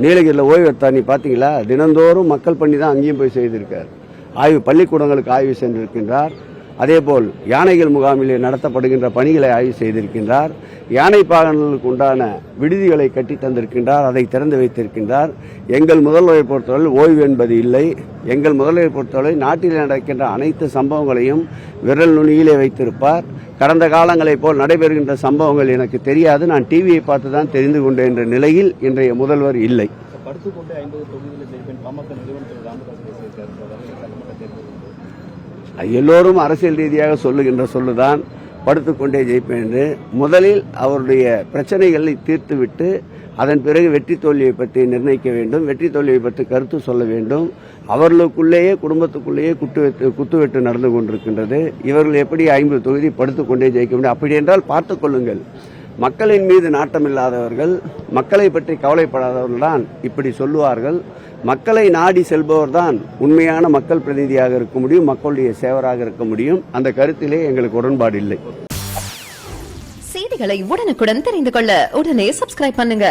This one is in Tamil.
நீலகிரியில் ஓய்வு எடுத்தா நீ பாத்தீங்களா? தினந்தோறும் மக்கள் பண்ணி தான் அங்கேயும் போய் செய்திருக்கார். ஆய்வு பள்ளிக்கூடங்களுக்கு ஆய்வு சென்றிருக்கின்றார். அதேபோல் யானைகள் முகாமில் நடத்தப்படுகின்ற பணிகளை ஆய்வு செய்திருக்கின்றார். யானை பாகன்களுக்கு உண்டான விடுதிகளை கட்டி தந்திருக்கின்றார். அதை திறந்து வைத்திருக்கின்றார். எங்கள் முதல்வரை பொறுத்தவரை ஓய்வு என்பது இல்லை. எங்கள் முதல்வரை பொறுத்தவரை நாட்டில் நடக்கின்ற அனைத்து சம்பவங்களையும் விரல் நுனியிலே வைத்திருப்பார். கடந்த காலங்களைப் போல் நடைபெறுகின்ற சம்பவங்கள் எனக்கு தெரியாது, நான் டிவியை பார்த்து தான் தெரிந்து கொண்டேன் என்ற நிலையில் இன்றைய முதல்வர் இல்லை. எல்லோரும் அரசியல் ரீதியாக சொல்லுகின்ற சொல்லுதான் படுத்துக்கொண்டே ஜெயிப்பேன் என்று. முதலில் அவருடைய பிரச்சனைகளை தீர்த்துவிட்டு அதன் பிறகு வெற்றி தோல்வியை பற்றி நிர்ணயிக்க வேண்டும். வெற்றி தோல்வியை பற்றி கருத்து சொல்ல வேண்டும். அவர்களுக்குள்ளேயே குடும்பத்துக்குள்ளேயே குத்துவெட்டு நடந்து கொண்டிருக்கின்றது. இவர்கள் எப்படி 50 தொகுதி படுத்துக்கொண்டே ஜெயிக்க முடியும்? அப்படி என்றால் பார்த்துக் கொள்ளுங்கள். மக்களின் மீது நாட்டமில்லாதவர்கள், மக்களை பற்றி கவலைப்படாதவர்கள் தான் இப்படி சொல்லுவார்கள். மக்களை நாடி செல்பவர் தான் உண்மையான மக்கள் பிரதிநிதியாக இருக்க முடியும், மக்களுடைய சேவராக இருக்க முடியும். அந்த கருத்திலே எங்களுக்கு உடன்பாடு இல்லை. செய்திகளை உடனுக்குடன் தெரிந்து கொள்ள உடனே சப்ஸ்கிரைப் பண்ணுங்க.